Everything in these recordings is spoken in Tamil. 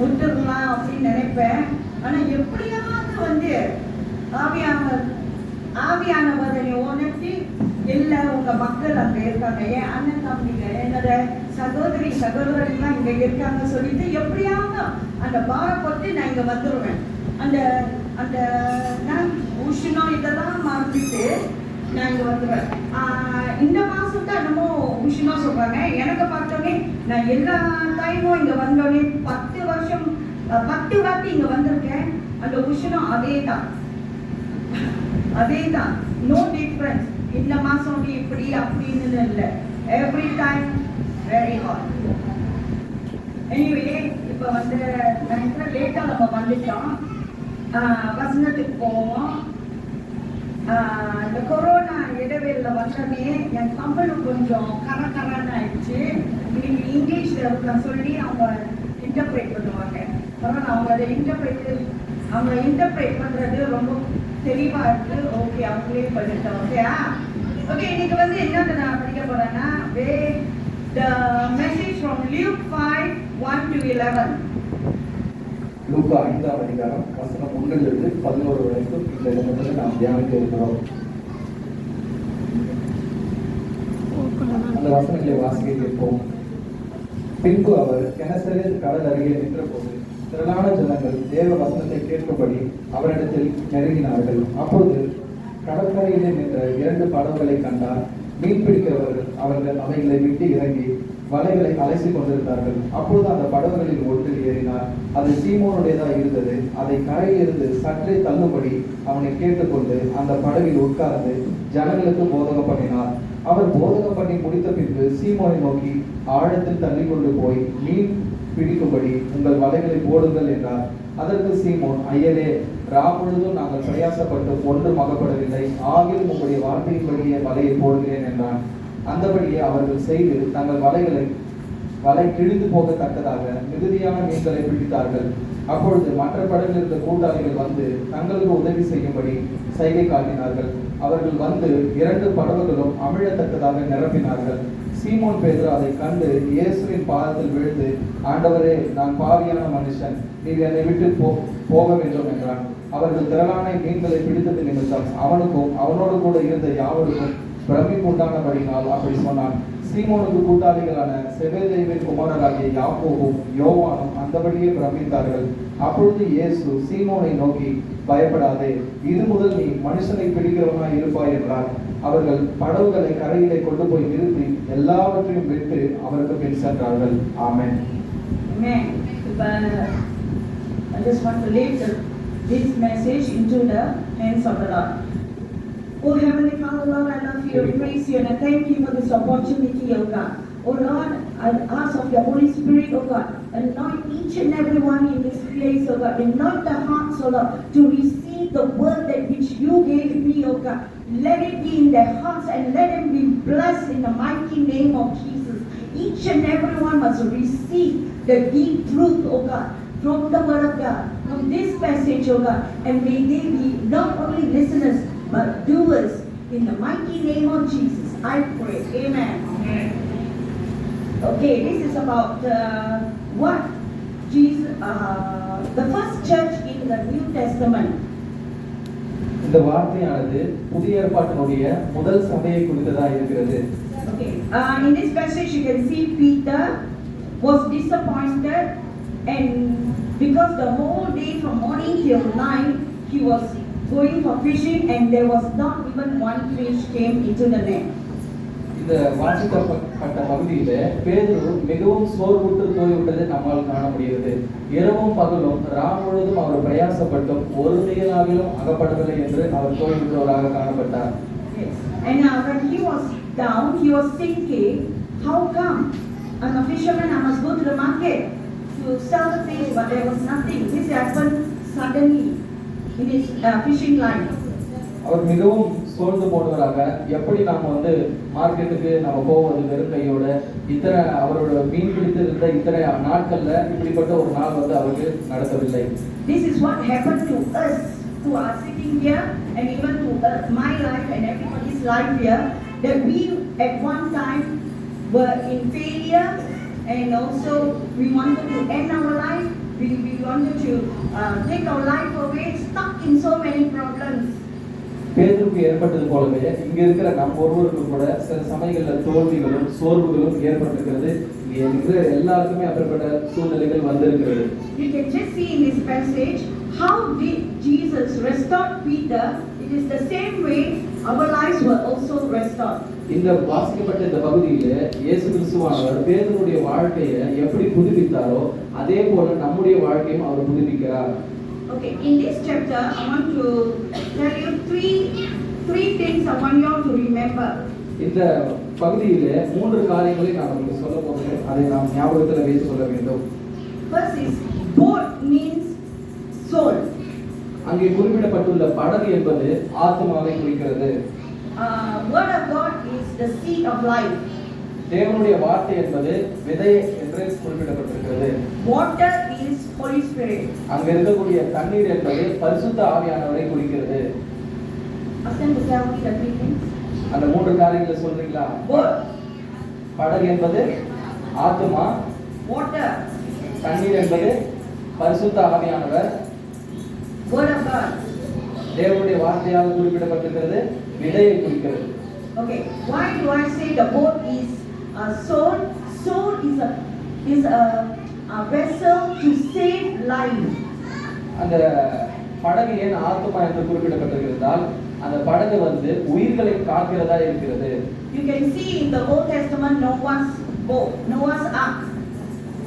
விட்டுடலாம் அப்படின்னு நினைப்பேன். ஆனா எப்படியாவது வந்து ஆவியானவரை உணர்த்தி இல்ல உங்க மக்கள் அங்க இருக்காங்க, என் அண்ணன் தம்பிங்க, என்னோட சகோதரி சகோதரர்கள்லாம் இங்க இருக்காங்க சொல்லிட்டு எப்படியாவது அந்த பாரப்பட்டு நான் இங்க வந்துடுவேன். அந்த அந்த உஷ்ணம் இதெல்லாம் மறந்துட்டு நான் இங்க வந்துடுவேன். இந்த மாசம் தான் என்னமோ உஷ்ணம் சொல்றாங்க. எனக்கு பார்த்தோன்னே நான் எல்லா டைமும் இங்க வந்தோடனே 10 வருஷம் 10 வாட்டி இங்க வந்திருக்கேன். அந்த உஷ்ணம் அதே தான், நோ டிஃபரன்ஸ். இந்த மாசம் இப்படி அப்படின்னு இல்லை, every time very hot. Anyway இப்போ வந்து நினைக்கிறேன் லேட்டாக நம்ம வந்துட்டோம். வசனத்துக்கு போவோம். இந்த கொரோனா இடைவெளியில் வந்தோடனே என் தமிழும் கொஞ்சம் கரன்னு ஆயிடுச்சு. இன்னைக்கு இங்கிலீஷில் சொல்லி அவங்க இன்டர்பிரேட் பண்ணுவாங்க. பரவாயில்ல, அவங்க இன்டர்பிரேட் பண்ணுறது ரொம்ப தெளிவாக இருக்குது. ஓகே, அவங்களே பண்ணிட்டோம். ஓகே, இன்னைக்கு வந்து என்ன நான் படிக்க போறேன்னா the message from Luke 5:1-11. லூக்கா 5ஆம் அதிகாரம் வசனம் 1 - 11 வரைக்கும் இந்த இடத்துல நாம் தியானிக்க இருக்கிறோம். அந்த வசனங்களை வாசிக்க கேட்போம். பின்பு அவர் கெனசரேத் கடல் அருகே நின்றபோது திரளான ஜனங்கள் தேவ வசனத்தை கேட்கும்படி அவரிடத்தில் நெருங்கினார்கள். அப்போது கடற்கரையிலே நின்ற 2 படகுகளை கண்டார். மீன் பிடிக்கிறவர்கள் அவர்கள் அவைகளை விட்டு இறங்கி வலைகளை அலசி கொண்டிருந்தார்கள். அப்போது அந்த படகுகளில் ஒன்றில் ஏறினார். அது சீமோனுடையதாக இருந்தது. அதை கரையிலிருந்து சற்றே தள்ளும்படி அவனை கேட்டுக்கொண்டு அந்த படகில் உட்கார்ந்து ஜனங்களுக்கு போதகம் பண்ணினார். அவர் போதகம் பண்ணி முடித்த பின்பு சீமோனை நோக்கி ஆழத்தில் தள்ளி கொண்டு போய் மீன் பிடிக்கும்படி உங்கள் வலைகளை போடுங்கள் என்றார். அதற்கு சீமோன், ஐயரே, முழுதும் நாங்கள் பிரயாசப்பட்டு ஒன்றும் அகப்படவில்லை, ஆகிலும் உங்களுடைய வார்த்தையின்படியே வலையை போடுகிறேன் என்றான். அந்தபடியே அவர்கள் செய்து தங்கள் வலை கிழிந்து போகத்தக்கதாக மிகுதியான மீன்களை பிடித்தார்கள். அப்பொழுது மற்ற படகில் இருந்த கூட்டாளிகள் வந்து தங்களுக்கு உதவி செய்யும்படி சைகை காட்டினார்கள். அவர்கள் வந்து 2 படகுகளும் அமிழத்தக்கதாக நிரப்பினார்கள். சீமோன் பேதுரு அதை கண்டு இயேசுவின் பாதத்தில் விழுந்து, ஆண்டவரே, நான் பாவியான மனுஷன், நீர் என்னை விட்டு போக வேண்டும் என்றான். அவர்கள் திரளான மீன்களை பிடித்தது நிமித்தம் அவனுக்கும் அவனோடு கூட இருந்த யாவருக்கும் பிரமிப்பு உண்டானபடினால் அப்படி சொன்னான். சீமோனுக்கு கூட்டாளிகளான செபெதேயுவின் குமாரராகிய யாக்கோபும் யோவானும் அந்தபடியே பிரமித்தார்கள். அப்பொழுது இயேசு சீமோனை நோக்கி, பயப்படாதே, இது முதல் நீ மனுஷனை பிடிக்கிறவனாய் இருப்பாய் என்றார். அவர்கள் படகுகளை கரையிலே கொண்டு போய் நிறுத்தி எல்லாவற்றையும் விட்டு அவருக்கு பின் சென்றார்கள். ஆமென். I just want to leave this message into the hands of the Lord. Oh Heavenly Father, Lord, I love you, I praise you, and I thank you for this opportunity, oh God. Oh Lord, I ask of your Holy Spirit, oh God, anoint each and every one in this place, oh God. Anoint the hearts, oh Lord, to receive the word that which you gave me, oh God. Let it be in their hearts and let them be blessed in the mighty name of Jesus. Each and every one must receive the deep truth, oh God, from the word of God, from this passage, oh God, and may they be not only listeners but doers. In the mighty name of Jesus, I pray. Amen. Amen. Okay, this is about what Jesus, the first church in the New Testament. இந்த வார்த்தையானது புதிய ஏற்பாட்டினுடைய முதல் சபையை குறித்ததாக இருக்கிறது. Okay, in this passage you can see Peter was disappointed, and because the whole day from morning till night he was going for fishing and there was not even one fish came into the net. இந்த வாசிக்கப்பட்ட பகுதியில பேதுரு மிகவும் சோர்வுற்று போய்விட்டதை நம்மால் காண முடிகிறது. இரவும் பகலும் முழுதும் அவர் பிரயாசப்பட்டும் ஒரு மீனாகிலும் அகப்படவில்லை என்று அவர் தோல்வியுற்றவராக காணப்பட்டார். And when he was down, he was thinking, how come? I'm a fisherman, I must go to the market to sell the fish, but there was nothing. This happened suddenly in his fishing line. அவர் மிகவும் சோர்ந்து போனவராக, எப்படி நாம மார்க்கெட்டுக்கு நம்ம போவது வெறும் கையோட, இத்தனை அவரோட மீன் பிடித்திருந்த இத்தனை நாட்கள்ல இப்படிப்பட்ட ஒரு நாள் அவருக்கு நடக்கவில்லை. This is what happened to us who are sitting here, and even to my life and everybody's life here, that we at one time were in failure, and also we wanted to end our life. We wanted to take our life away, stuck in so many problems. பேதுருக்கு ஏற்பட்டது போலவே இங்க இருக்கிற நம்ம ஒருவருக்கு கூட சில சமயங்கள்ல தோல்விகளும் சோர்வுகளும் ஏற்பட்டிருக்கிறது. இங்க இருக்கிற எல்லாருக்குமே அப்படிப்பட்ட சூழ்நிலைகள் வந்திருக்கிறது. You can just see in this passage how did Jesus restore Peter. It is the same way our lives were also restored. இந்த வாசிக்கப்பட்ட இந்த பகுதியில இயேசு கிறிஸ்துவானவர் பேதுருடைய வாழ்க்கையை எப்படி புதுப்பித்தாரோ அதே போல நம்முடைய வாழ்க்கையும் அவர் புதுப்பிக்கிறார். Okay, in this chapter I want to tell you three things I want you all to remember. இந்த பகுதியில மூன்று காரியங்களை நான் உங்களுக்கு சொல்ல போகிறேன். அதை நாம் ஞாபகத்தில் வைத்து சொல்ல வேண்டும். First is boat means soul. அங்கே குறிப்பிடப்பட்டுள்ள படகு என்பது ஆத்மாவை குறிக்கிறது. Word of God is the seed of life. தேவனுடைய வார்த்தை என்பது விதை என்று குறிப்பிடப்பட்டிருக்கிறது. Water is Holy Spirit. அங்க இருக்கக்கூடிய தண்ணீர் என்பது பரிசுத்த ஆவியானவரை குறிக்கிறது. Ask them to tell me the three things. அந்த மூன்று காரியங்களை சொல்றீங்களா? Boat, படகு என்பது ஆத்மா, water, தண்ணீர் என்பது பரிசுத்த ஆவியானவர், Word of God. தேவனுடைய வார்த்தையாக குறிப்பிடப்பட்டிருக்கிறது, விதையை குறிக்கிறது. Okay, why do I say the boat is a soul? Soul is a vessel to save life. அந்த படகு ஏன் ஆத்மா என்று குறிப்பிடப்பட்டிருக்கிறதால் அந்த படகு வந்து உயிர்களை காக்கிறதா இருக்கிறது. You can see in the Old Testament Noah's boat, Noah's ark.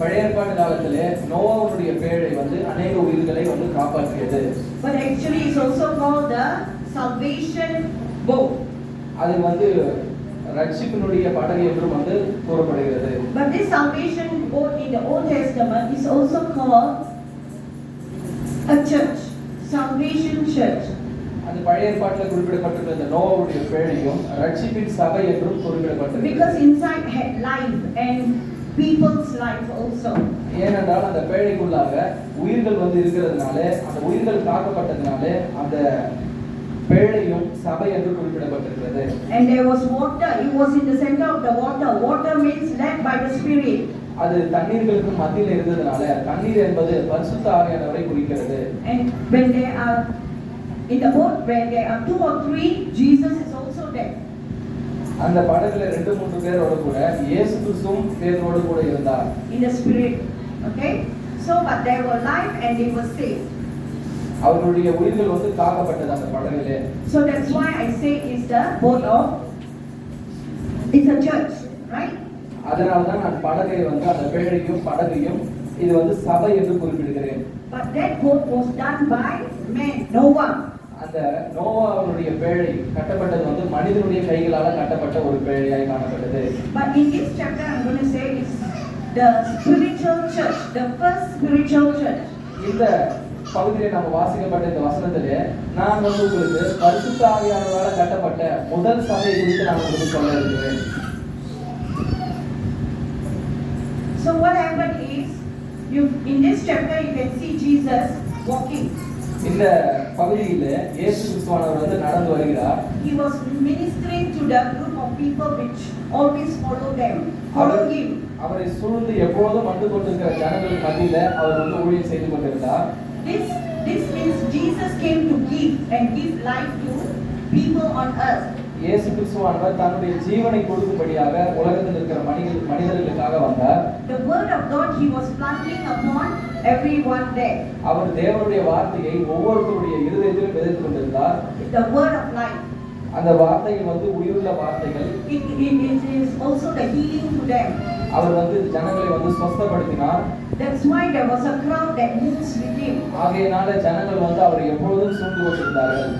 பழைய ஏற்பாட்டு காலத்திலே நோவாவுடைய பேழை வந்து அநேக உயிர்களை வந்து காப்பாற்றியது. But actually it's also called the salvation boat. அது வந்து ரட்சிப்பினுடைய படகு என்றும் வந்து கூறப்படுகிறது. But this salvation boat in the Old Testament is also called a church, salvation church. அந்த பழைய ஏற்பாட்டில் குறிப்பிடப்பட்டிருந்த இந்த நோவாவுடைய பேழையும் ரட்சிப்பின் சபை என்றும் குறிப்பிடப்பட்டிருக்கிறது. Because inside had life and people's life also. ஏனென்றால் அந்த பேழைக்குள்ளாக உயிர்கள் வந்து இருக்கிறதுனால அந்த உயிர்கள் காக்கப்பட்டதுனால அந்த பேழையும் சபை என்று குறிப்பிடப்பட்டிருக்கிறது. And there was water. It was in the center of the water. Water means led by the Spirit. அது தண்ணீர்களுக்கு மத்தியில் இருந்ததுனால தண்ணீர் என்பது பரிசுத்த ஆவியானவரை குறிக்கிறது. And when they are in the boat, when there are 2 or 3, Jesus is also there. அந்த படகுல 2-3 பேரோட கூட இயேசு கிறிஸ்துவும் பேரோடு கூட இருந்தார். In the Spirit. Okay? So, but they were alive and they were saved. அவர்களுடைய உயிர்கள் வந்து காக்கப்பட்டது அந்த படகுல. So that's why I say it's the boat of, it's a church, right? அதனால தான் நான் படகை வந்து அந்த பேழையும் படகையும் இது வந்து சபை என்று குறிப்பிடுகிறேன். But that boat was done by man, Noah. அந்த நோவாவுடைய பேழை கட்டப்பட்டது வந்து மனிதனுடைய கைகளால் கட்டப்பட்ட ஒரு பேழையாய் காணப்பட்டது. But in this chapter I'm going to say it's the spiritual church, the first spiritual church. இந்த பகுதியிலே நம்ம வாசிக்கப்பட்ட இந்த வசனத்திலே நான் வந்து உங்களுக்கு பரிசுத்த ஆவியானவரால் கட்டப்பட்ட முதல் சபை குறித்து நான் உங்களுக்கு சொல்ல இருக்கிறேன். So what happened is, in this chapter you can see Jesus walking. இந்த பகுதியில இயேசு கிறிஸ்துவானவர் வந்து நடந்து வருகிறார். He was ministering to the group of people which always follow him. அவரை சூழ்ந்து எப்போதும் வந்து கொண்டிருக்கிற ஜனங்களுக்கு மத்தியில அவர் வந்து ஊழியம் செய்து கொண்டிருந்தார். This means Jesus came to give life to people on earth. இயேசு கிறிஸ்துவானவர் தன்னுடைய ஜீவனை கொடுக்கும்படியாக உலகத்தில் இருக்கிற மனிதர்களுக்காக வந்தார். The word of God he was planting upon everyone there. அவர் தேவனுடைய வார்த்தையை ஒவ்வொருவருடைய இருதயத்திலும் விதைத்துக் கொண்டிருந்தார். The word of life. அந்த வார்த்தைகள் வந்து உயிருள்ள வார்த்தைகள். It is also the healing to them. அவர் வந்து ஜனங்களை வந்து சுத்தப்படுத்தினார். That's why there was a crowd that moves with him. ஆகையினால ஜனங்கள் வந்து அவரை எப்பொழுதும் சூழ்ந்து கொண்டிருந்தார்கள்.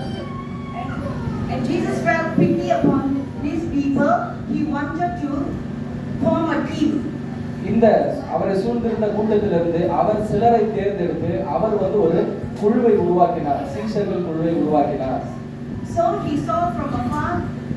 And Jesus felt pity upon these people. He wanted to form a team. இந்த அவரை சூழ்ந்திருந்த கூட்டத்திலிருந்து அவர் சிலரை தேர்ந்தெடுத்து அவர் வந்து ஒரு குழுவை உருவாக்கினார். சீஷர்கள் குழுவை உருவாக்கினார். So he saw from afar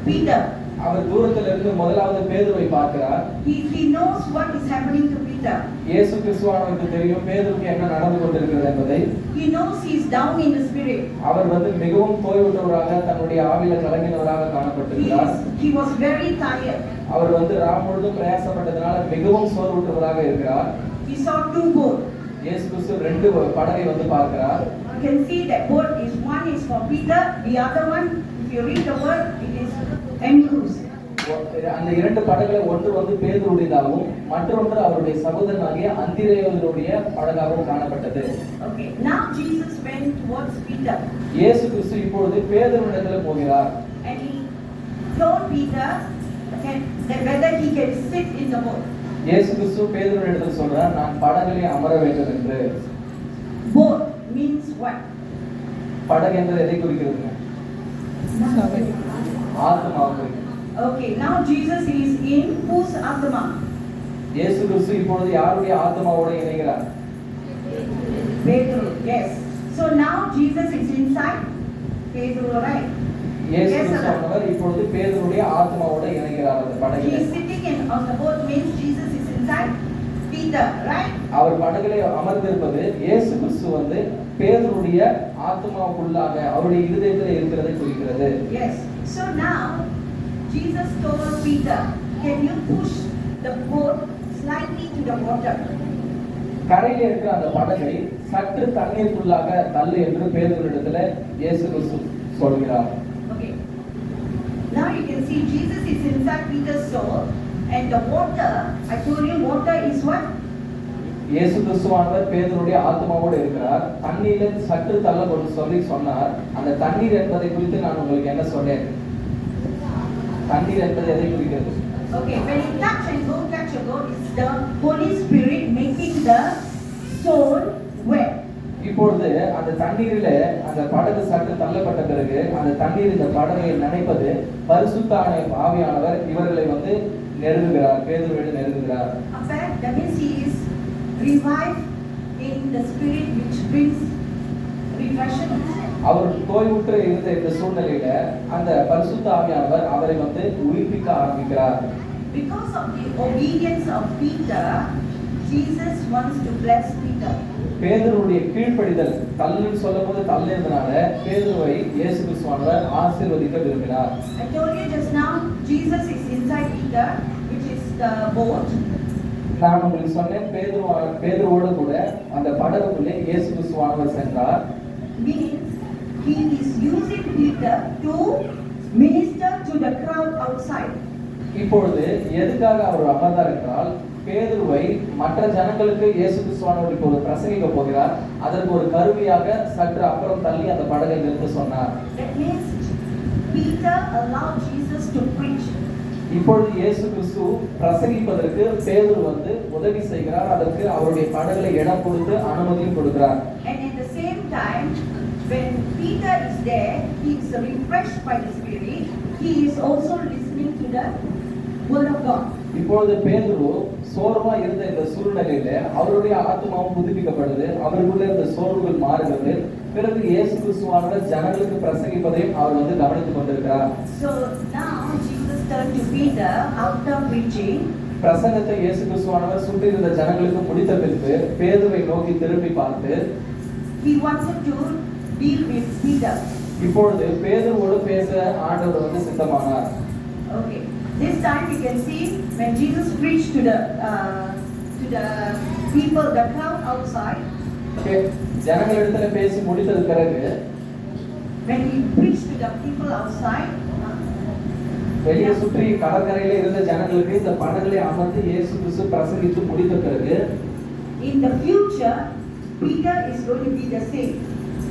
Peter. அவர் தூரத்திலிருந்து முதலாவது பேதுருவை பார்க்கிறார். He knows what is happening to Peter. இயேசு கிறிஸ்துவானவருக்கு தெரியும் பேதுருக்கு என்ன நடந்து கொண்டிருக்கிறது என்பதை. He knows he is down in the spirit. அவர் வந்து மிகவும் தோய்வுற்றவராக தன்னுடைய ஆவியில கலங்கினவராக காணப்பட்டிருக்கிறார். He was very tired. அவர் வந்து ராம் முழுதும் பிரயாசப்பட்டதனால மிகவும் சோர்வுற்றவராக இருக்கிறார். He saw 2 boats. இயேசு கிறிஸ்து ரெண்டு படகை வந்து பார்க்கிறார். You can see that boat is one is for Peter, the other one, if you read the word, it is Andrew's. அந்த இரண்டு படகுல ஒன்று வந்து பேதுருடையதாகவும் மற்றொன்று அவருடைய சகோதரனாகிய அந்திரேயுடைய படகாகவும் காணப்பட்டது. Okay, now Jesus went towards Peter. இயேசு கிறிஸ்து இப்பொழுது பேதுருவிடத்துல போகிறார். And he told Peter that whether he can sit in the boat. இயேசு கிறிஸ்து பேதுருவிடத்துல சொல்றார், நான் படகிலே அமர வேண்டும் என்று. Boat means what? படகு என்பது எதை குறிக்கிறதுங்க? ஆத்மாவை குறிக்கிறது. Okay, now Jesus is in whose Atma? இயேசு கிறிஸ்து இப்பொழுது யாருடைய ஆத்மாவோட இணைகிறார்? Pedro, yes. So now Jesus is inside Pedro, right? இயேசு கிறிஸ்து இப்பொழுது பேதுருடைய ஆத்மாவோட இணைகிறார் அந்த He படகிலே. is sitting on the boat means Jesus is inside Peter, right? அவர் படகிலே அமர்ந்திருப்பது இயேசு கிறிஸ்து வந்து பேதுருடைய ஆத்மாவுக்குள்ளாக அவருடைய இருதயத்தில் இருக்கிறதை குறிக்கிறது. Yes. So now Jesus told Peter, can you push the boat slightly to the water? கரையில இருக்கிற அந்த படகை சற்று தண்ணீருக்குள்ளாக தள்ளு என்று பேதுருவிடத்துல இயேசு கிறிஸ்து சொல்கிறார். Okay. Now you can see Jesus is inside Peter's soul, and the water, I told you water is what? இயேசு கிறிஸ்துவானவர் பேதுருடைய ஆத்மாவோடு இருக்கிறார். தண்ணீரை சற்று தள்ளப்பட்டு சொல்லி சொன்னார். அந்த தண்ணீர் என்பதை குறித்து நான் உங்களுக்கு என்ன சொன்னேன்? தண்ணீர் என்பது எதை குறிக்கிறது? Okay, when you touch and go, it's the Holy Spirit making the soul wet. இப்பொழுது அந்த தண்ணீரில அந்த படகு சற்று தள்ளப்பட்ட பிறகு அந்த தண்ணீர் இந்த படகை நனைப்பது பரிசுத்த ஆவியானவர் இவர்களை வந்து நெருங்குகிறார், பேதுருவை நெருங்குகிறார். That means he is revived in the spirit which brings refreshment. அவர் தோய்வுற்று இருந்த இந்த சூழ்நிலையில அந்த பரிசுத்த ஆவியானவர் அவரை வந்து உயிர்ப்பிக்க ஆரம்பிக்கிறார். Because of the obedience of Peter, Jesus wants to bless Peter. பேதுருவுடைய கீழ்ப்படிதல், தள்ளுன்னு சொல்லும்போது தள்ளினதுனால பேதுருவை இயேசு கிறிஸ்துவானவர் ஆசீர்வதிக்க விரும்பினார். I told you just now, Jesus is inside Peter, which is the boat. நான் உங்களுக்கு சொன்னேன், பேதுருவோடு கூட அந்த படகுக்குள்ளே இயேசு கிறிஸ்துவானவர் சென்றார். Means he is using Peter to minister to the crowd outside. இப்பொழுது எதுக்காக அவர் அமர்ந்தார் என்றால், பேதுருவை மற்ற ஜனங்களுக்கு இயேசு கிறிஸ்துவானவர் இப்போது பிரசங்கிக்க போகிறார். அதற்கு ஒரு கருவியாக சற்று அப்புறம் தள்ளி அந்த படகை நிறுத்த சொன்னார். That means Peter allowed Jesus to preach. இப்பொழுது இயேசு கிறிஸ்து பிரசங்கிப்பதற்கு பேதுரு வந்து உதவி செய்கிறார். அதற்கு அவருடைய படகுல இடம் கொடுத்து அனுமதியும் கொடுக்கிறார். And at the same time, when Peter is there, he is refreshed by the Spirit. He is also listening to the word of God. இப்பொழுது பேதுரு சோர்வா இருந்த இந்த சூழ்நிலையில அவருடைய ஆத்மாவும் புதுப்பிக்கப்படுது. அவருக்குள்ள இருந்த சோர்வுகள் மாறுகிறது. பிறகு இயேசு கிறிஸ்துவானவர் ஜனங்களுக்கு பிரசங்கிப்பதையும் அவர் வந்து கவனித்துக் கொண்டிருக்கிறார். So now Jesus turned to Peter after preaching. பிரசங்கத்தை இயேசு கிறிஸ்துவானவர் சுற்றி இருந்த ஜனங்களுக்கு முடித்த பின்பு பேதுருவை நோக்கி திரும்பி பார்த்து he wanted to deal with Peter. இப்பொழுது பேதுருவோடு பேச ஆண்டவர் வந்து சித்தமானார். Okay. This time you can see when Jesus preached to the people, the crowd outside. Okay. ஜனங்களிடத்துல பேசி முடித்தது பிறகு when he preached to the people outside, வெளியே சுற்றி கடற்கரையில இருந்த ஜனங்களுக்கு இந்த படகுல அமர்ந்து இயேசு கிறிஸ்து பிரசங்கித்து முடித்த பிறகு in the future Peter is going to be the same.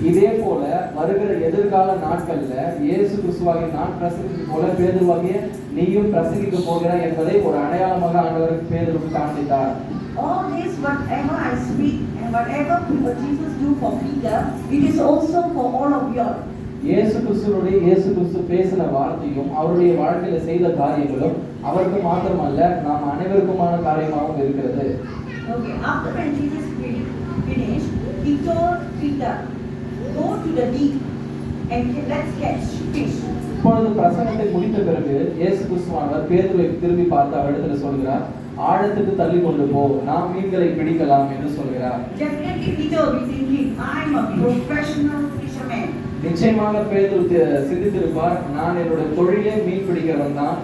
இதே போல வருகிற எதிர்கால நாட்கள்ல இயேசு கிறிஸ்துவாகிய நான் பிரசங்கிக்கும் போல பேதுருவாகிய நீயும் பிரசங்கிக்க போகிறாய் என்பதை ஒரு அடையாளமாக ஆண்டவர் பேதுருக்கு காண்பித்தார். All this whatever I speak and whatever Jesus do for Peter, it is also for all of you. இயேசு கிறிஸ்து பேசின வார்த்தையும் அவருடைய வாழ்க்கையில செய்த காரியங்களும் அவருக்கு மாத்திரமல்ல நாம் அனைவருக்குமான காரியமாகவும் இருக்கிறது. Okay, after when Jesus finished, he told Peter, go to the deep and let's catch fish. இப்பொழுது பிரசங்கத்தை முடித்த பிறகு இயேசு கிறிஸ்துவானவர் பேதுருவை திரும்பி பார்த்து அவரிடத்தில் சொல்கிறார், ஆழத்துக்கு தள்ளி கொண்டு போ, நாம் மீன்களை பிடிக்கலாம் என்று சொல்கிறார். Definitely Peter will be thinking, I am a professional fisherman. நிச்சயமாக பேதுரு சிந்தித்திருப்பார், நான் என்னுடைய தொழிலே மீன் பிடிக்கிறவன் தான்.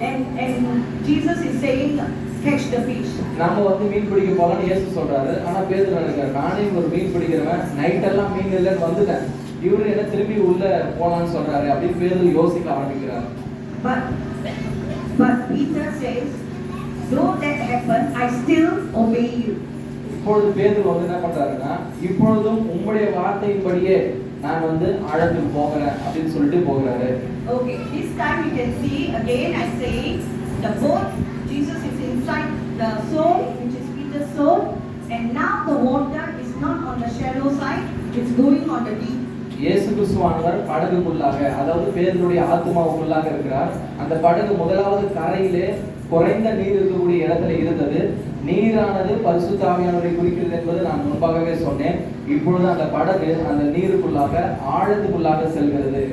And Jesus is saying, catch the fish. நம்ம வந்து மீன் பிடிக்க போகலாம்னு இயேசு சொல்றாரு. ஆனா பேதுரு நினைக்கிறார், நானே ஒரு மீன் பிடிக்கிறவன், நைட் எல்லாம் மீன் இல்லைன்னு வந்துட்டேன், இவரு என்ன திரும்பி உள்ள போலான்னு சொல்றாரு அப்படின்னு பேதுரு யோசிக்க ஆரம்பிக்கிறார். But Peter says, though that happen, I still obey you. இப்பொழுது பேதுரு வந்து என்ன பண்றாருன்னா, இப்பொழுதும் உம்முடைய வார்த்தையின்படியே நான் வந்து ஆழத்துக்கு போகிறேன் அப்படின்னு சொல்லிட்டு போகிறாரு. Okay, this time you can see again I say the boat, Jesus is inside the soul, which is Peter's soul, and now the water is not on the shallow side, it's going on the deep. இயேசு கிறிஸ்துவானவர் படகுக்குள்ளாக, அதாவது பேதுருடைய ஆத்மாவுக்குள்ளாக இருக்கிறார். அந்த படகு முதலாவது கரையிலே குறைந்த நீர் இருக்கக்கூடிய இடத்துல இருந்தது. நீரானது பரிசுத்த ஆவியானவரை குறிக்கிறது என்பது நான் முன்பாகவே சொன்னேன். இப்பொழுது அந்த படகு அந்த நீருக்குள்ளாக ஆழத்துக்குள்ளாக செல்கிறது.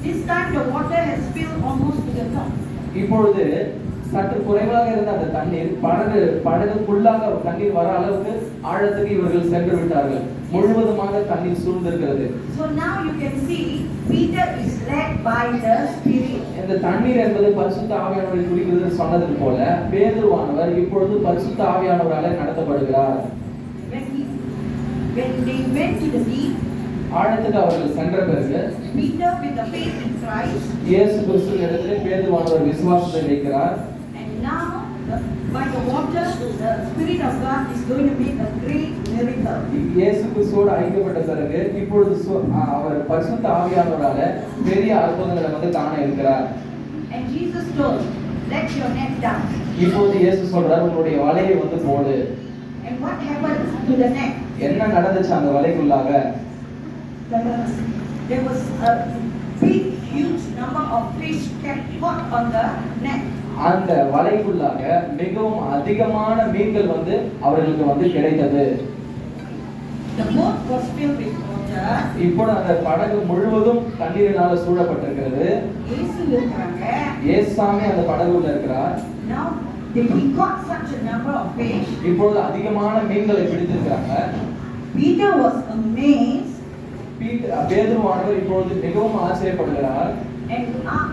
This time the water has filled almost to the top. இப்பொழுது சற்று குறைவாக இருந்த அந்த தண்ணீர் படகுக்குள்ளாக தண்ணீர் வர அளவுக்கு ஆழத்துக்கு இவர்கள் சென்று விட்டார்கள். முழுவதுமாக தண்ணீர் சூழ்ந்திருக்கிறது. So now you can see Peter is led by the Spirit. இந்த தண்ணீர் என்பது பரிசுத்த ஆவியானவரை குறிக்கிறது சொன்னது போல பேதுருவானவர் இப்பொழுது பரிசுத்த ஆவியானவராலே நடத்தப்படுகிறார். When they went to the deep, ஆழத்துக்கு அவர்கள் சென்ற பிறகு Peter with the faith in Christ, இயேசு கிறிஸ்துவினிடத்திலே பேதுருவானவர் விசுவாசத்தை வைக்கிறார். and now by the water the Spirit of God is going to make a great miracle. இயேசு கிறிஸ்துவோடு ஐக்கியப்பட்ட பிறகு இப்பொழுது அவர் பரிசுத்த ஆவியானவரால பெரிய அற்புதங்களை வந்து காண இருக்கிறார். And Jesus told, let your net down. இப்போது இயேசு சொல்றார், உங்களுடைய வலையை வந்து போடு. And what happened to the net? என்ன நடந்துச்சு அந்த வலைக்குள்ளாக? There was a big huge number of fish kept caught on the net. அந்த வலைக்குள்ளாக மிகவும் அதிகமான மீன்கள் வந்து அவர்களுக்கு வந்து கிடைத்தது. The boat was filled with water. இப்போ அந்த படகு முழுவதும் தண்ணீரினால சூழப்பட்டிருக்கிறது. இயேசு இருக்காங்க. இயேசுசாமி அந்த படகுல இருக்கிறார். Now he caught such a number of fish. இப்பொழுது அதிகமான மீன்களை பிடித்திருக்கிறாங்க. Peter was amazed. பேதுருவானவர் இப்பொழுது மிகவும் ஆச்சரியப்படுகிறார். And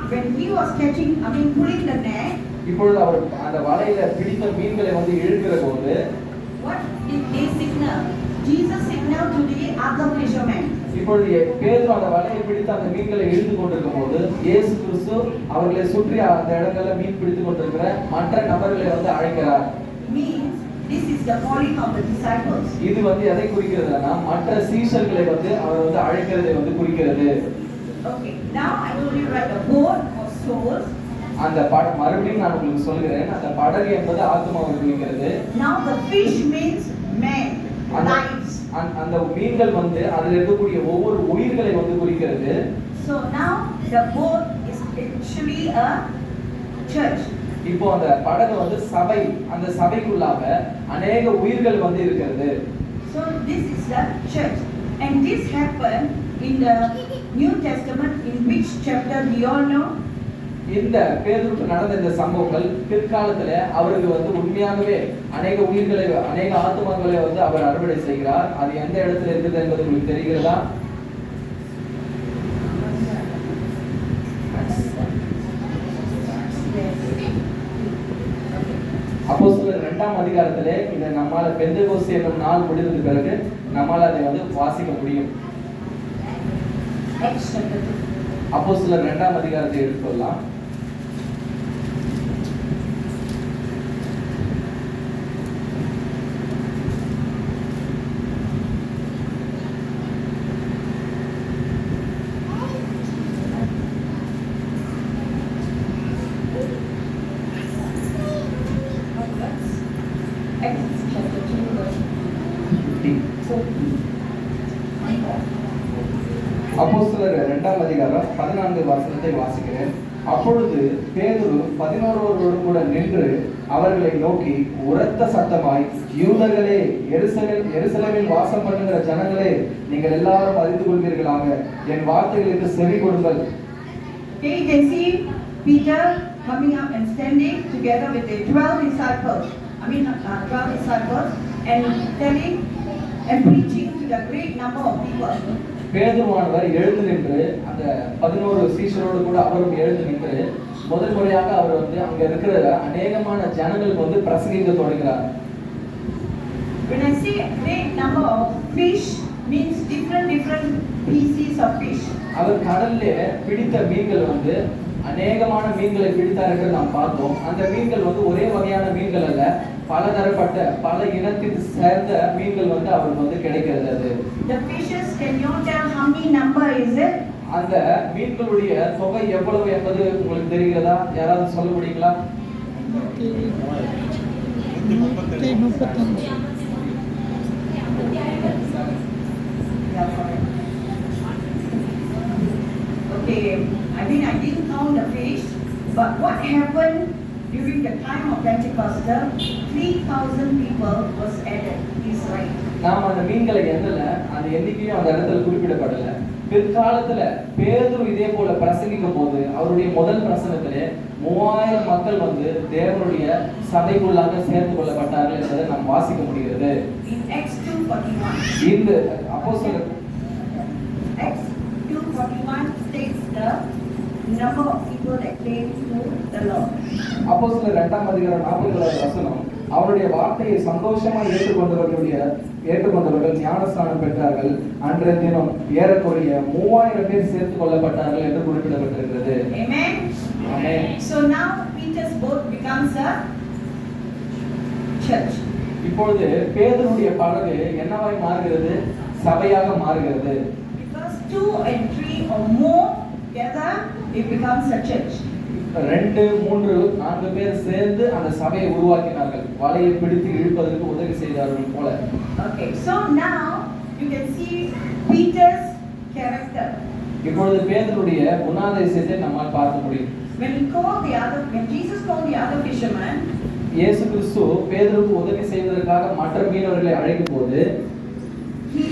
when he was pulling the net, இப்பொழுது அவர் அந்த வலையில பிடித்த மீன்களை வந்து இழுக்கிற போது what did they signal? Jesus signaled to the other fishermen. இப்பொழுது பேதுரு அந்த வலையை பிடித்து அந்த மீன்களை இழுத்து கொண்டிருக்கும் போது இயேசு கிறிஸ்து அவர்களை சுற்றி அந்த இடங்கள்ல மீன் பிடித்துக் கொண்டிருக்கிற மற்ற நபர்களை வந்து அழைக்கிறார். Means this is the calling of the disciples. இது வந்து எதை குறிக்கிறதுனா மற்ற சீஷர்களை வந்து அவர் வந்து அழைக்கிறதை வந்து குறிக்கிறது. Okay, now I told you right, the boat or souls. அந்த மறுபடியும் நான் உங்களுக்கு சொல்கிறேன், அந்த படகு என்பது ஆத்மாவை குறிக்கிறது. Now the fish means men, lives. அந்த மீன்கள் வந்து அதில் இருக்கக்கூடிய ஒவ்வொரு உயிர்களை வந்து குறிக்கிறது. So now the boat is actually a church. இப்போ அந்த படகு வந்து சபை, அந்த சபைக்குள்ளாக அநேக உயிர்கள் வந்து இருக்கிறது. So this is the church, and this happened in the New Testament. In which chapter do you all know? இந்த பேதுருக்கு நடந்த இந்த சம்பவங்கள் பிற்காலத்துல அவருக்கு வந்து உண்மையாகவே அநேக உயிர்களை, அநேக ஆத்துமாக்களை வந்து அவர் அறுவடை செய்கிறார். அது எந்த இடத்துல இருக்குது என்பது உங்களுக்கு தெரிகிறதா? அப்போஸ்தலர் 2ஆம் அதிகாரத்திலே இதை நம்மால பெந்தெகோஸ்தே என்னும் நாள் முடிந்த பிறகு நம்மால அதை வந்து வாசிக்க முடியும். அப்போஸ்தலர் 2ஆம் அதிகாரத்தை எடுத்துக்கொள்ளலாம். அப்போஸ்தலர் 2ஆம் அதிகாரம் 14 வசனத்தை வாசிக்கிறேன். அப்பொழுது பேதுரு 11 கூட நின்று அவர்களை நோக்கி உரத்த சத்தமாய், யூதர்களே, எருசலேமில் வாசம் பண்ணுகிற ஜனங்களே, நீங்கள் எல்லாரும் அறிந்து கொள்வீர்களாக, என் வார்த்தைகளுக்கு செவி கொடுங்கள். Okay, you can see Peter coming up and standing together with the 12 disciples. 12 disciples, and telling and preaching to the great number of people. பேதுருவானவர் எழுந்து நின்று அந்த 11 சீஷரோடு கூட அவரும் எழுந்து நின்று முதல் முறையாக அவர் வந்து அங்க இருக்கிற அநேகமான ஜனங்களுக்கு வந்து பிரசங்கிக்க தொடங்குகிறார். When I say a great number of fish means different species of fish. அவர் கடல்ல பிடித்த மீன்கள் வந்து அநேகமான மீன்களை பிடித்தார் என்று நாம் பார்த்தோம். அந்த மீன்கள் வந்து ஒரே வகையான மீன்கள் அல்ல, பலதரப்பட்ட பல இனத்தில் சேர்ந்த மீன்கள் வந்து அவருக்கு வந்து கிடைக்கிறது. அது The fishes, can you tell how many number is it? அந்த மீன்களுடைய தொகை எவ்வளவு என்பது உங்களுக்கு தெரிகிறதா? யாராவது சொல்ல முடியுங்களா? 135. Okay, I mean I didn't count the fish, but what happened during the time of Pentecostal? 3,000 people was added. Is right. நாம் அந்த மீன்களை எண்ணல, அந்த எண்ணிக்கையும் அந்த இடத்துல குறிப்பிடப்படல. பிற்காலத்துல பேதுரு இதே போல பிரசங்கிக்கும் போது அவருடைய முதல் பிரசங்கத்திலே 3000 மக்கள் வந்து தேவனுடைய சபைக்குள்ளாக சேர்ந்து கொள்ளப்பட்டார்கள் என்பதை நாம் வாசிக்க முடிகிறது. In Acts 2:41. இந்த அப்போஸ்தலர் Acts 2:41 states the number of people that came to the Lord. அப்போஸ்தலர் 2ஆம் அதிகாரம் 40வது வசனம், அவருடைய வார்த்தையை சந்தோஷமாக ஏற்றுக்கொண்டவர்கள் ஞானஸ்நானம் பெற்றார்கள். அன்றைய தினம் ஏறக்குறைய 3000 பேர் சேர்த்து கொள்ளப்பட்டார்கள் என்று குறிப்பிடப்பட்டிருக்கிறது. Amen. Amen. So now Peter's boat becomes a church. இப்பொழுது பேதுருடைய படகு என்னவாய் மாறுகிறது? சபையாக மாறுகிறது. Because 2 and 3 or more together, it becomes a church. 2, 3, 4 பேர் சேர்ந்து அந்த சபையை உருவாக்கினார்கள். வலையை பிடித்து இழுப்பதற்கு உதவி செய்தார்கள் போல. Okay, so now you can see Peter's character. இப்பொழுது பேதுருடைய குணாதிசயத்தை நம்மால் பார்க்க முடியும். When Jesus called the other fishermen, இயேசு கிறிஸ்து பேதுருக்கு உதவி செய்வதற்காக மற்ற மீனவர்களை அழைக்கும் போது he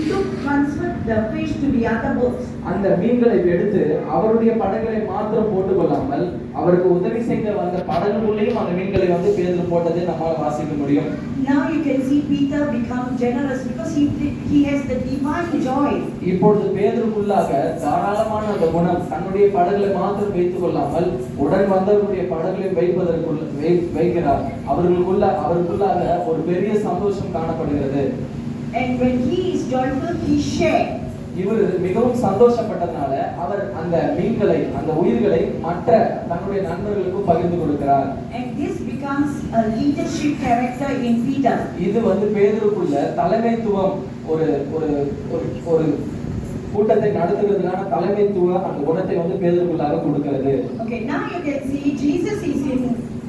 transferred the fish to the other boats. அந்த மீன்களை எடுத்து அவருடைய படகுகளை மாத்திரம் போட்டுக் கொள்ளாமல் அவருக்கு உதவி செய்த அந்த படகுக்குள்ளேயும் அந்த மீன்களை வந்து பேதுரு போட்டதை நம்மால் வாசிக்க முடியும். Now you can see Peter become generous because he has the divine joy. இப்பொழுது பேதுருக்குள்ளாக தாராளமான அந்த குணம், தன்னுடைய படகுகளை மாத்திரம் வைத்துக் கொள்ளாமல் உடன் வந்தவருடைய படகுகளை வைக்கிறார். அவருக்குள்ளாக ஒரு பெரிய சந்தோஷம் காணப்படுகிறது. And when he is joyful, he shares. இவர் மிகவும் சந்தோஷப்பட்டதனால அவர் அந்த மீன்களை, அந்த உயிர்களை மற்ற தன்னுடைய நண்பர்களுக்கு பகிர்ந்து கொடுக்கிறார். And this becomes a leadership character in Peter. இது வந்து பேதுருக்குள்ள தலைமைத்துவம், ஒரு ஒரு ஒரு கூட்டத்தை நடத்துவதற்கான தலைமைத்துவ அந்த குணத்தை வந்து பேதுருக்குள்ளாக கொடுக்கிறது. Okay, now you can see Jesus is in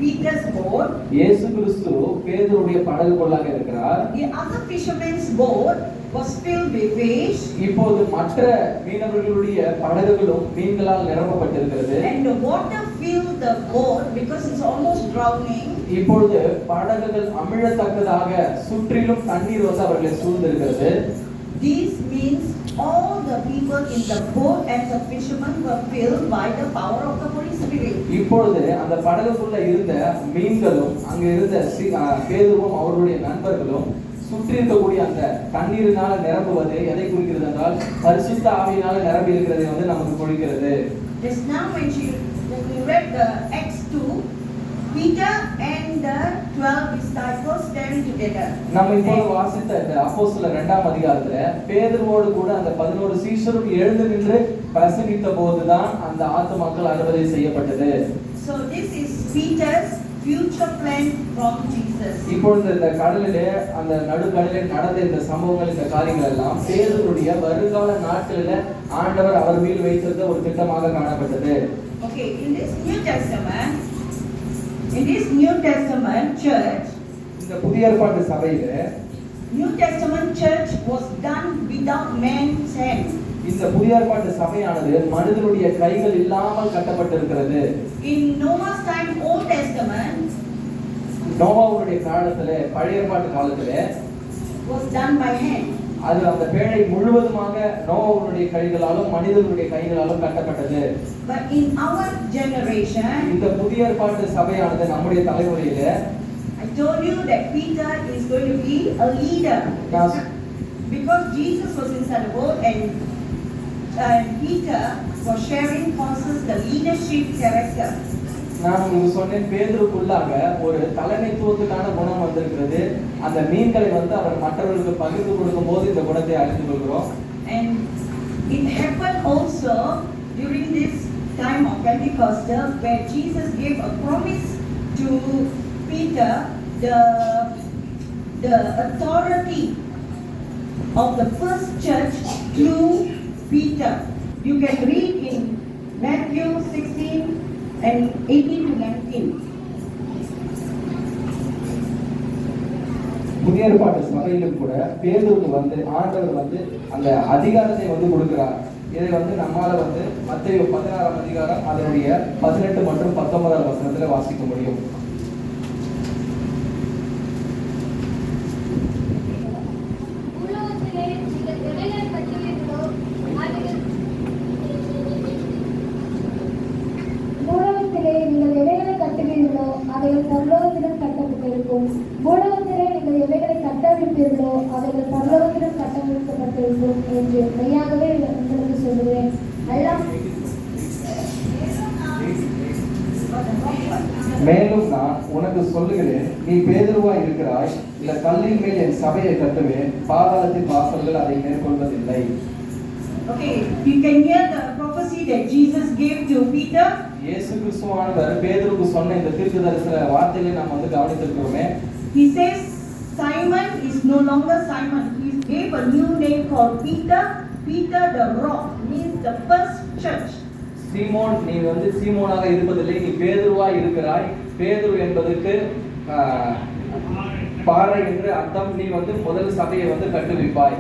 Peter's boat. இயேசு கிறிஸ்து பேதுருடைய படகுக்குள்ளாக இருக்கிறார். The other fisherman's boat was filled with fish. இப்போது மற்ற மீனவர்களுடைய படகுகளும் மீன்களால் நிரப்பப்பட்டிருக்கிறது. And the water filled the boat because it's almost drowning. இப்பொழுது படகுகள் அமிழத்தக்கதாக சுற்றிலும் தண்ணீர் வந்து அவர்களை சூழ்ந்திருக்கிறது. This means all the people in the boat and the fishermen were filled by the power of the Holy Spirit. இப்பொழுது அந்த படகுக்குள்ள இருந்த மீன்களும் அங்க இருந்த பேதுருவும் அவருடைய நண்பர்களும் சுற்றி இருக்கக்கூடிய அந்த தண்ணீரினால நிரம்புவது எதை குறிக்கிறது என்றால் பரிசுத்த ஆவியினால நிரம்பி இருக்கிறதை வந்து நமக்கு குறிக்கிறது. Just now when we read the Acts 2, Peter and the 12 disciples stand together. நம்ம இப்போது வாசித்த இந்த அப்போஸ்தலர் 2ஆம் அதிகாரத்துல பேதுருவோடு கூட அந்த 11 சீஷரும் எழுந்து நின்று பிரசங்கித்த போதுதான் அந்த ஆத்துமாக்கள் அறுவடை செய்யப்பட்டது. So this is Peter's future plan from Jesus. இப்பொழுது இந்த கடலிலே, அந்த நடுக்கடலிலே நடந்த இந்த சம்பவங்கள், இந்த காரியங்கள் எல்லாம் பேதுருடைய வருங்கால நாட்களிலே ஆண்டவர் அவர் மேல் வைத்திருந்த ஒரு திட்டமாக காணப்பட்டது. Okay, in this New Testament church, இந்த புதிய ஏற்பாட்டு சபையிலே New Testament church was done without man's hand. இந்த புதிய ஏற்பாட்டு சபையானது மனிதனுடைய கைகள் இல்லாமல் கட்டப்பட்டிருக்கிறது. In Noah's time, Old Testament நோவாவுடைய காலத்திலே, பழைய ஏற்பாட்டு காலத்திலே was done by hand. அது அந்த பேழை முழுவதுமாக நோவாவுடைய கைகளாலும் மனிதனுடைய கைகளாலும் கட்டப்பட்டது. But in our generation, இந்த புதிய ஏற்பாட்டு சபையானது நம்முடைய தலைமுறையிலே, I told you that Peter is going to be a leader. Because Jesus was inside the boat and Peter was sharing Paul's the leadership character. நான் உங்களுக்கு சொன்னேன், பேதுருக்குள்ளாக ஒரு தலைமைத்துவத்துக்கான குணம் வந்திருக்கிறது. அந்த மீன்களை வந்து அவர் மற்றவர்களுக்கு பகிர்ந்து கொடுக்கும் போது இந்த குணத்தை அறிந்து கொள்கிறோம். And it happened also during this time of Pentecost, where Jesus gave a promise to Peter, the authority of the first church through Peter. You can read in Matthew 16 and 18 to 19. புதிய ஏற்பாட்டு சபையிலும் கூட பேதுருக்கு வந்து ஆண்டவர் வந்து அந்த அதிகாரத்தை வந்து கொடுக்கிறார். இதை வந்து நம்மால வந்து மத்தேயு 16ஆம் அதிகாரம் அதனுடைய 18 மற்றும் 19ஆம் வசனத்துல வாசிக்க முடியும். நீங்கள் எவைகளை கட்டுவீர்களோ அவைகள் பரலோகத்திலும் கட்டப்பட்டிருக்கும். பூலோகத்திலே நீங்கள் எவைகளை கட்டவிழ்ப்பீர்களோ அவைகள் பரலோகத்திலும் கட்டவிழ்க்கப்பட்டிருக்கும் என்று மெய்யாகவே உங்களுக்கு சொல்கிறேன். மேலும் நான் உனக்கு சொல்லுகிறேன், நீ பேதுருவாய் இருக்கிறாய், இந்த கல்லின் மேல் என் சபையை கட்டுவேன், பாதாளத்தின் வாசல்கள் அதை மேற்கொள்வதில்லை. Okay, you can hear the prophecy that Jesus gave to Peter. இயேசு கிறிஸ்துவானவர் பேதுருக்கு சொன்ன இந்த தீர்க்கதரிசன வார்த்தைகளை நாம் வந்து கவனித்திருக்கிறோமே. He says Simon is no longer Simon. He gave a new name called Peter. Peter the rock means the first church. சீமோன், நீ வந்து சீமோனாக இருப்பதில்லை, நீ பேதுருவாய் இருக்கிறாய். பேதுரு என்பதற்கு பாறை என்று அர்த்தம். நீ வந்து முதல் சபையை வந்து கட்டுவிப்பாய்.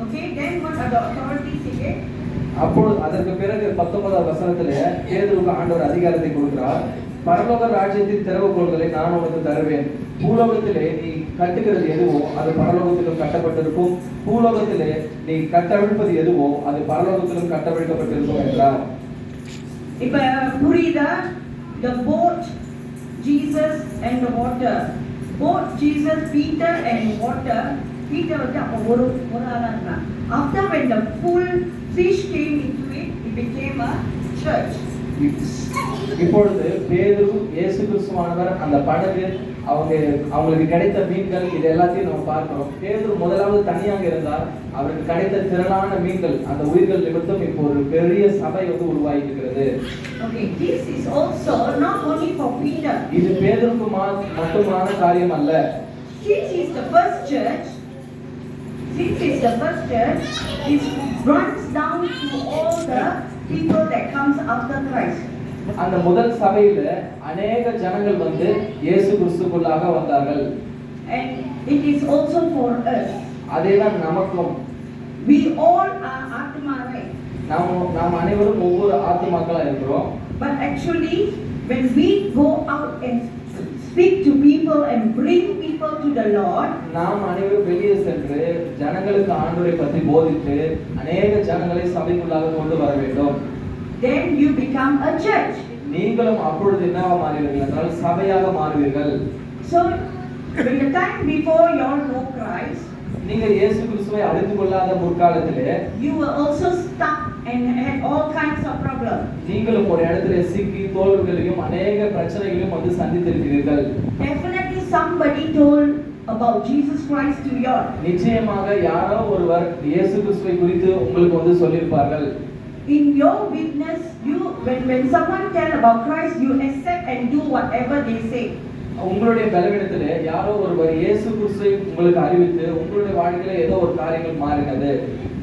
Okay, then what are the authorities again? அப்பொழுது அதற்கு பிறகு 19ஆம் வசனத்திலே பேதுருக்கு ஆண்டவர் அதிகாரத்தை கொடுக்கிறார். பரலோக ராஜ்யத்தின் திறவுகோல்களை நான் உனக்கு தருவேன். பூலோகத்திலே நீ கட்டுகிறது எதுவோ அது பரலோகத்திலும் கட்டப்பட்டிருக்கும். பூலோகத்திலே நீ கட்டவிழ்ப்பது எதுவோ அது பரலோகத்திலும் கட்டவிழ்க்கப்பட்டிருக்கும் என்றார். இப்ப புரியுதா? The boat, Jesus and the water. Boat, Jesus, Peter and water. Peter வந்து அப்ப ஒரு ஆளா இருந்தான். After when the full fish came into it, it became a church. இப்பொழுது பேதுரு, இயேசு கிறிஸ்துவானவர், அந்த படகு, அவங்களுக்கு கிடைத்த மீன்கள், இது எல்லாத்தையும் நம்ம பார்க்கிறோம். பேதுரு முதலாவது தனியாக இருந்தார். அவருக்கு கிடைத்த திரளான மீன்கள், அந்த உயிர்கள் நிமித்தம் இப்போ ஒரு பெரிய சபை வந்து உருவாகி இருக்கிறது. Okay, this is also not only for Peter. இது பேதுருக்கு மட்டுமான காரியம் அல்ல. Since he is the first church, it runs down to all the people that comes after Christ. அந்த முதல் சபையில அநேக ஜனங்கள் வந்து இயேசு கிறிஸ்துக்குள்ளாக வந்தார்கள். And it is also for us. அதேதான் நமக்கும். We all are Atma, right? நாம் அனைவரும் ஒவ்வொரு ஆத்துமாக்களா இருக்கிறோம். But actually, when we go out and speak to people and bring people to the Lord, நாம் அனைவரும் வெளியே சென்று ஜனங்களுக்கு ஆண்டவரை பற்றி போதித்து அநேக ஜனங்களை சபைக்குள்ளாக கொண்டு வர வேண்டும். then you become a church. நீங்களும் அப்பொழுது என்னவா மாறுவீர்கள் என்றால் சபையாக மாறுவீர்கள். So, when the time before you all know Christ, நீங்கள் இயேசு கிறிஸ்துவை அறிந்து கொள்ளாத முற்காலத்திலே you were also stuck and had all kinds of problems. நீங்களும் ஒரு இடத்துல சிக்கி தோல்விகளையும் அநேக பிரச்சனைகளையும் வந்து சந்தித்திருக்கிறீர்கள். Definitely somebody told about Jesus Christ to you all. நிச்சயமாக யாரோ ஒருவர் இயேசு கிறிஸ்துவை குறித்து உங்களுக்கு வந்து சொல்லியிருப்பார்கள். In your witness, when someone tell about Christ, you accept and do whatever they say. உங்களுடைய பலவீனத்திலே யாரோ ஒருவர் இயேசு கிறிஸ்துவை உங்களுக்கு அறிவித்து உங்களுடைய வாழ்க்கையில ஏதோ ஒரு காரியங்கள் மாறினது.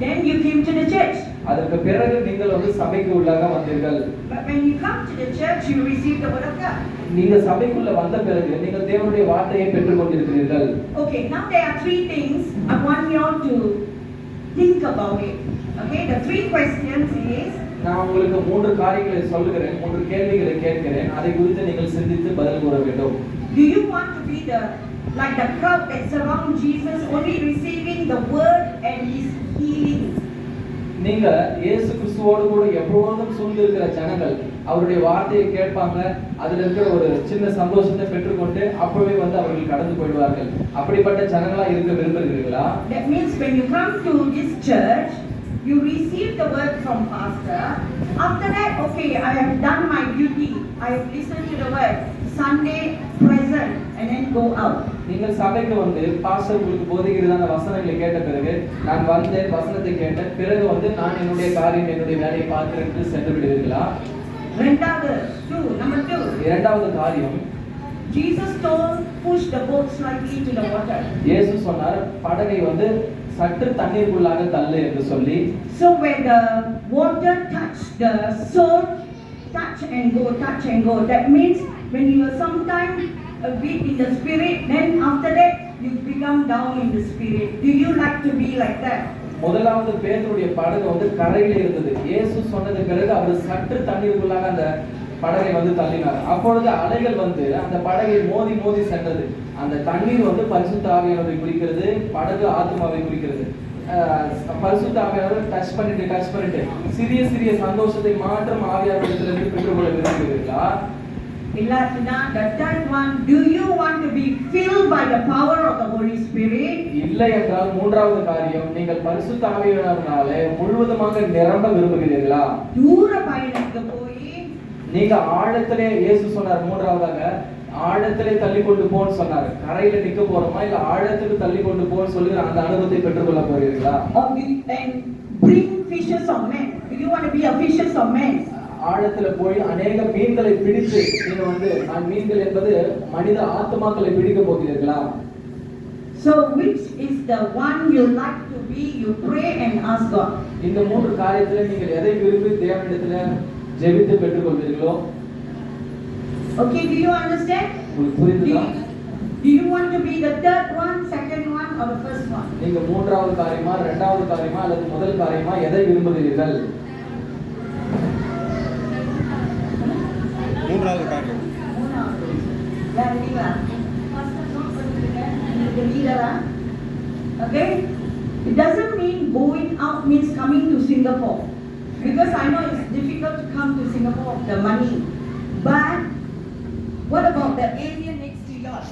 Then you came to the church. அதற்கு பிறகு நீங்கள் வந்து சபைக்கு உள்ளாக வந்தீர்கள். But when you come to the church, you receive the word of God. நீங்க சபைக்குள்ள வந்த பிறகு நீங்கள் தேவனுடைய வார்த்தையை பெற்றுக் கொண்டிருக்கிறீர்கள். Okay, now there are three things I want you all to think about it. Okay, the three questions is, நான் உங்களுக்கு மூன்று காரியங்களை சொல்லுகிறேன், மூன்று கேள்விகளை கேட்கிறேன். அதை குறித்து நீங்கள் சிந்தித்து பதில் கூற வேண்டும். do you want to be like the crowd that surround Jesus, only receiving the word and his healing? நீங்க இயேசு கிறிஸ்துவோடு கூட எப்பொழுதும் சூழ்ந்து இருக்கிற ஜனங்கள் அவருடைய வார்த்தையை கேட்பாங்க, அதுல இருக்கிற ஒரு சின்ன சந்தோஷத்தை பெற்றுக்கொண்டு அப்பவே வந்து அவர்கள் கடந்து போயிடுவார்கள். அப்படிப்பட்ட ஜனங்களா இருக்க விரும்புகிறீர்களா? That means when you come to this church, you receive the word from pastor. After that, okay, I have done my duty. I have listened to the word. Sunday, present, and then go out. நீங்கள் சபைக்கு வந்து பாஸ்டர் உங்களுக்கு போதிக்கிறதான வசனங்களை கேட்ட பிறகு நான் வந்தேன், வசனத்தை கேட்டேன், பிறகு வந்து நான் என்னுடைய காரியம் என்னுடைய வேலையை பார்த்து சென்று விடுவீர்களா? Number two. இரண்டாவது காரியம், Jesus told, push the boat slightly to the water. இயேசு சொன்னார், படகை வந்து சற்று தண்ணீருக்குள்ளாக தள்ளு என்று சொல்லி. So when the water touch the soul, touch and go. That means when you are sometimes a bit in the spirit, then after that you become down in the spirit. Do you like to be like that? முதலாவது பேதுருடைய படகு வந்து கரையில இருந்தது. இயேசு சொன்னது பிறகு அவர் சற்று தண்ணீருக்குள்ளாக அந்த படகை வந்து தள்ளினார். அப்பொழுது அலைகள் வந்து அந்த படகை மோதி சென்றது. அந்த தண்ணீர் வந்து பரிசுத்த ஆவியானவரை குறிக்கிறது, படகு ஆத்துமாவை குறிக்கிறது. பரிசுத்த ஆவியானவரை டச் பண்ணிட்டு சிறிய சந்தோஷத்தை மாற்றம் ஆவியானவரிடத்திலிருந்து பெற்றுக்கொள்ள விரும்புகிறீர்களா? Illathina, the third one, do you want to be filled by the power of the Holy Spirit? இல்லை என்றால் மூன்றாவது காரியம், நீங்கள் பரிசுத்த ஆவியானவராலே முழுவதுமாக நிரம்ப விரும்புகிறீர்களா? தூர பயணத்துக்கு போய் நீங்க ஆழத்திலே, இயேசு சொன்னார் மூன்றாவதாக, ஆழத்திலே தள்ளி கொண்டு போன்னு சொன்னார். கரையில நிக்க போறோமா இல்ல ஆழத்துக்கு தள்ளி கொண்டு போன்னு சொல்லி அந்த அனுபவத்தை பெற்றுக்கொள்ள போறீர்களா? and bring fishes of men. Do you want to be a fishes of men? ஆழத்துல போய் அநேக மீன்களை பிடித்து நீங்க வந்து மீன்கள் என்பது மனித ஆத்மாக்களை பிடிக்க போகிறீர்களா? So which is the one you like to be? You pray and ask God. இந்த மூன்று காரியத்துல நீங்கள் எதை விரும்பி தேவனிடத்துல ஜெபித்து பெற்றுக்கொள்வீர்களோ? Okay, do you understand? உங்களுக்கு புரியுதா? Do you want to be the third one, second one, or the first one? நீங்க மூன்றாவது காரியமா, இரண்டாவது காரியமா அல்லது முதல் காரியமா எதை விரும்புகிறீர்கள்? மூன்றாவது காரியம். Okay? It doesn't mean going out means coming to Singapore. Because I know it's difficult to come to Singapore with the money. But what about the area next to yours?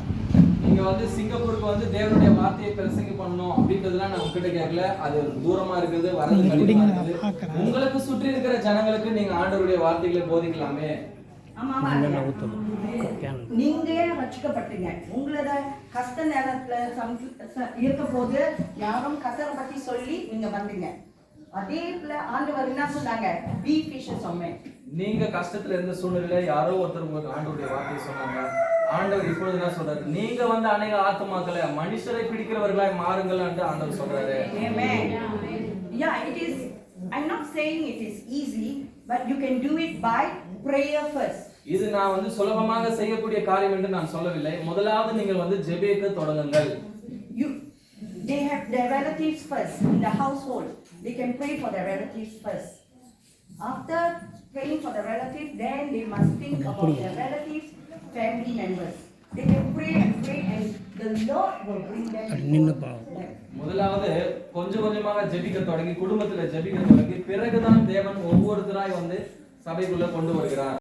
நீங்க வந்து சிங்கப்பூருக்கு வந்து தேவனுடைய வார்த்தையை பிரசங்கி பண்ணணும் அப்படின்றதுலாம் நான் உங்ககிட்ட கேட்கல. அது தூரமா இருக்குது, வரது கடினமா இருக்குது. உங்களுக்கு சுற்றி இருக்கிற ஜனங்களுக்கு நீங்க ஆண்டவருடைய வார்த்தைகளை போதிக்கலாமே. நீங்க ரட்சிக்கப்பட்டீங்க. உங்களோட கஷ்ட நேரத்துல இருக்க போது யாரும் கத்தரை பத்தி சொல்லி நீங்க வந்தீங்க. அதே போல ஆண்டவர் என்ன சொன்னாங்க? Be fishers of men. நீங்க கஷ்டத்துல இருந்த சூழ்நிலையில யாரோ ஒருத்தர் உங்களுக்கு ஆண்டவருடைய வார்த்தையை சொன்னாங்க. ஆண்டவர் இப்பொழுது என்ன சொல்றாரு? நீங்க வந்து அநேக ஆத்துமாக்களை மனுஷரை பிடிக்கிறவர்களாய் மாறுங்கள் என்று ஆண்டவர் சொல்றாரு. Amen. Yeah, it is. I'm not saying it is easy, but you can do it by prayer first. இது நான் வந்து சுலபமாக செய்யக்கூடிய காரியம் என்று நான் சொல்லவில்லை. முதலாவது நீங்கள் வந்து ஜெபிக்க தொடங்குங்கள். They have their relatives first in the household. They can pray for their relatives first. After praying for the relatives, then they must think about their relatives, family members. They can pray and the Lord will bring them. முதலாவது கொஞ்சமாக ஜெபிக்க தொடங்கி குடும்பத்துல ஜெபிக்க தொடங்கி பிறகுதான் தேவன் ஒவ்வொருத்தராய் வந்து சபைக்குள்ள கொண்டு வருகிறார்.